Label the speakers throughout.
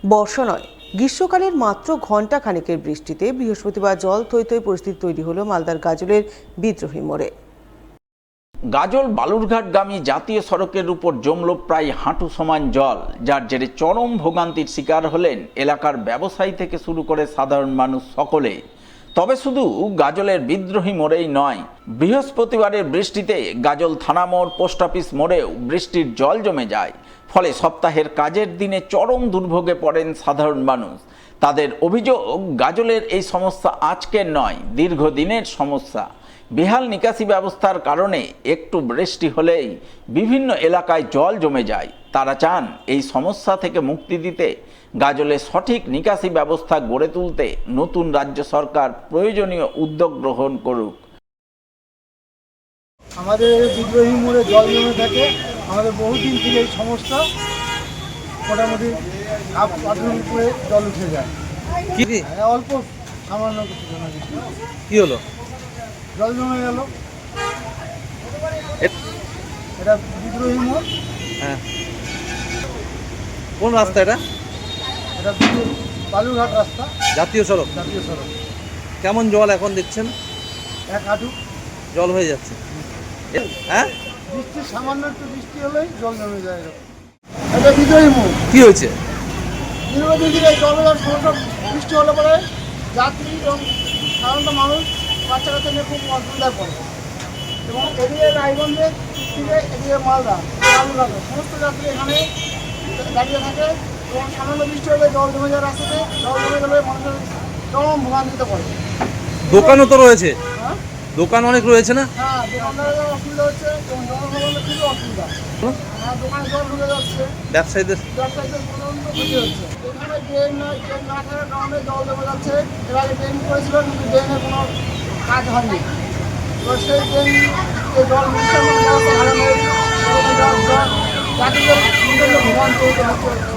Speaker 1: বর্ষা নয়, গ্রীষ্মকালের মাত্র ঘণ্টা খানেকের বৃষ্টিতে বৃহস্পতিবার জল থই থই পরিস্থিতি তৈরি হলো মালদার গাজলের বিদ্রোহী মোড়ে।
Speaker 2: গাজল বালুরঘাটগামী জাতীয় সড়কের উপর জমল প্রায় হাঁটু সমান জল, যার জেরে চরম ভোগান্তির শিকার হলেন এলাকার ব্যবসায়ী থেকে শুরু করে সাধারণ মানুষ সকলে। তবে শুধু গাজলের বিদ্রোহী মোড়েই নয়, বৃহস্পতিবারের বৃষ্টিতে গাজল থানা মোড়, পোস্ট অফিস মোড়েও বৃষ্টির জল জমে যায়। ফলে সপ্তাহের কাজের দিনে চরম দুর্ভোগে পড়েন সাধারণ মানুষ। তাদের অভিযোগ, গাজলের এই সমস্যা আজকের নয়, দীর্ঘদিনের সমস্যা। বেহাল নিকাশি ব্যবস্থার কারণে একটু বৃষ্টি হলেই বিভিন্ন এলাকায় জল জমে যায়। তারা চান এই সমস্যা থেকে মুক্তি দিতে গাজলে সঠিক নিকাশি ব্যবস্থা গড়ে তুলতে নতুন রাজ্য সরকার প্রয়োজনীয় উদ্যোগ গ্রহণ করুক।
Speaker 3: আমাদের বিদ্রোহী মোড়ে জল জমে থাকে। আমাদের বহুদিন থেকে এই সমস্যা, মোটামুটি পাথরের উপরে জল উঠে যায়। অল্প সামান্য কিছু
Speaker 4: কি হলো?
Speaker 3: জল জমে গেল। এটা বিদ্রোহী মোড়।
Speaker 4: হ্যাঁ, কোন রাস্তা এটা?
Speaker 3: এটা বালুরঘাট রাস্তা,
Speaker 4: জাতীয় সড়ক।
Speaker 3: জাতীয় সড়ক।
Speaker 4: কেমন জল এখন দেখছেন?
Speaker 3: এক হাঁটু
Speaker 4: জল হয়ে যাচ্ছে। হ্যাঁ,
Speaker 3: বৃষ্টি, সামান্য একটু বৃষ্টি হলেই জল জমে যায়। এটা বিদ্রোহী মোড়।
Speaker 4: কি হয়েছে?
Speaker 3: দীর্ঘদিন থেকে জলবায়ুর সমস্যা, বৃষ্টি হলে পরে যাত্রী এবং সাধারণত মানুষ, বাচ্চা কাচ্চা নিয়ে খুব অসুবিধায় পড়ে। এবং এদিকে রায়গঞ্জের থেকে এদিকে মালদা, বালুরঘাট সমস্ত যাত্রী এখানে দাঁড়িয়ে থাকে এবং সামান্য বৃষ্টি হলে জল জমে যায় রাস্তাতে। জল জমে গেলে মানুষের চরম ভোগান্তিতে পড়ে।
Speaker 4: দোকানও তো রয়েছে।
Speaker 3: হ্যাঁ,
Speaker 4: দোকান অনেক রয়েছে না?
Speaker 3: হ্যাঁ, দোকানদারের অসুবিধা হচ্ছে এবং জনসাধারণের খুবই অসুবিধা। হ্যাঁ, দোকানে জল ঢুকে যাচ্ছে,
Speaker 4: ব্যবসায়ীদের
Speaker 3: পর্যন্ত ক্ষতি হচ্ছে। এখানে ড্রেন না থাকার কারণে জল জমে যাচ্ছে। এর আগে ড্রেন করেছিল, কিন্তু ড্রেনের কোনো কাজ হয়নি। এবার সেই ড্রেন জল নিষ্কাশন ব্যবস্থা ভালো নেই। যাত্রীদের বিভিন্ন ভোগান্তি হচ্ছে।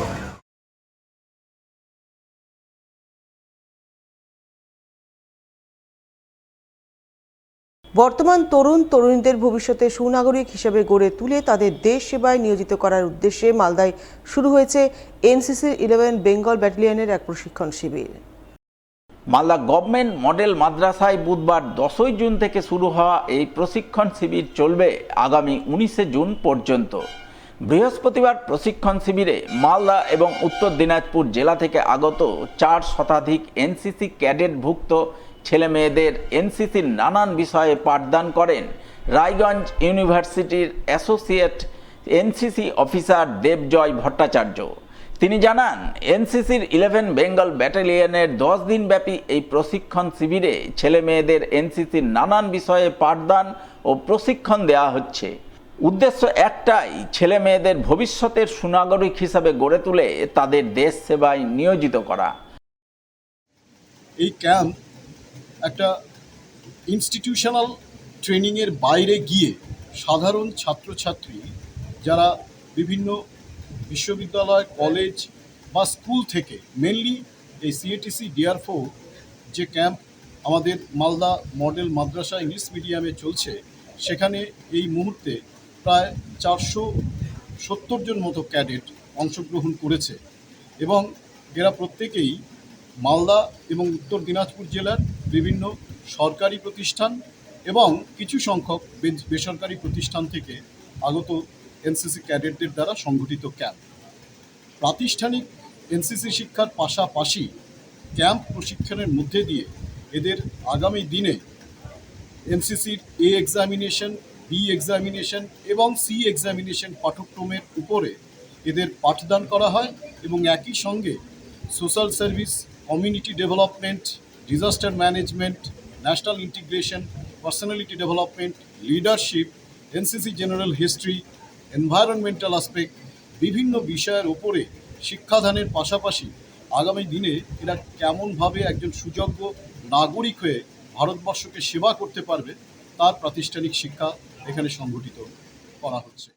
Speaker 1: বর্তমান তরুণ তরুণীদের ভবিষ্যতে সুনাগরিক হিসেবে গড়ে তুলে তাদের দেশ সেবায় নিয়োজিত করার উদ্দেশ্যে মালদায় শুরু হয়েছে এনসিসির 11 বেঙ্গল ব্যাটালিয়নের এক প্রশিক্ষণ শিবির।
Speaker 2: মালদা গভর্নমেন্ট মডেল মাদ্রাসায় বুধবার 10ই জুন থেকে শুরু হওয়া এই প্রশিক্ষণ শিবির চলবে আগামী 19শে জুন পর্যন্ত। বৃহস্পতিবার প্রশিক্ষণ শিবিরে মালদা এবং উত্তর দিনাজপুর জেলা থেকে আগত 4 শতাধিক এনসিসি ক্যাডেটভুক্ত ছেলে মেয়েদের এনসিসির নানান বিষয়ে পাঠদান করেন রায়গঞ্জ ইউনিভার্সিটির অ্যাসোসিয়েট এনসিসি অফিসার দেবজয় ভট্টাচার্য। তিনি জানান, এনসিসির 11 বেঙ্গল ব্যাটালিয়নের 10 দিনব্যাপী এই প্রশিক্ষণ শিবিরে ছেলে মেয়েদের এনসিসির নানান বিষয়ে পাঠদান ও প্রশিক্ষণ দেওয়া হচ্ছে। উদ্দেশ্য একটাই, ছেলে মেয়েদের ভবিষ্যতের সুনাগরিক হিসাবে গড়ে তুলে তাদের দেশ সেবায় নিয়োজিত করা।
Speaker 5: এই ক্যাম্প একটা ইনস্টিটিউশনাল ট্রেনিংয়ের বাইরে গিয়ে সাধারণ ছাত্রছাত্রী যারা বিভিন্ন বিশ্ববিদ্যালয়, কলেজ বা স্কুল থেকে, মেনলি এই সিএটিসি ডিআর4 যে ক্যাম্প আমাদের মালদা মডেল মাদ্রাসা ইংলিশ মিডিয়ামে চলছে, সেখানে এই মুহূর্তে প্রায় 470 জন মতো ক্যাডেট অংশগ্রহণ করেছে এবং এরা প্রত্যেকেই মালদা এবং উত্তর দিনাজপুর জেলার বিভিন্ন সরকারি প্রতিষ্ঠান এবং কিছু সংখ্যক বেসরকারি প্রতিষ্ঠান থেকে আগত এনসিসি ক্যাডেটদের দ্বারা সংগঠিত ক্যাম্প। প্রাতিষ্ঠানিক এনসিসি শিক্ষার পাশাপাশি ক্যাম্প প্রশিক্ষণের মধ্যে দিয়ে এদের আগামী দিনে এনসিসির এ এক্সামিনেশন, বি এক্সামিনেশন এবং সি এক্সামিনেশন পাঠ্যক্রমের উপরে এদের পাঠদান করা হয় এবং একই সঙ্গে social service, community development, disaster management, national integration, personality development, leadership, NCC general history, environmental aspect বিভিন্ন বিষয়ের ওপরে শিক্ষাদানের পাশাপাশি আগামী দিনে এরা কেমনভাবে একজন সুযোগ্য নাগরিক হয়ে ভারতবর্ষকে সেবা করতে পারবে তার প্রাতিষ্ঠানিক শিক্ষা এখানে সংগঠিত করা হচ্ছে।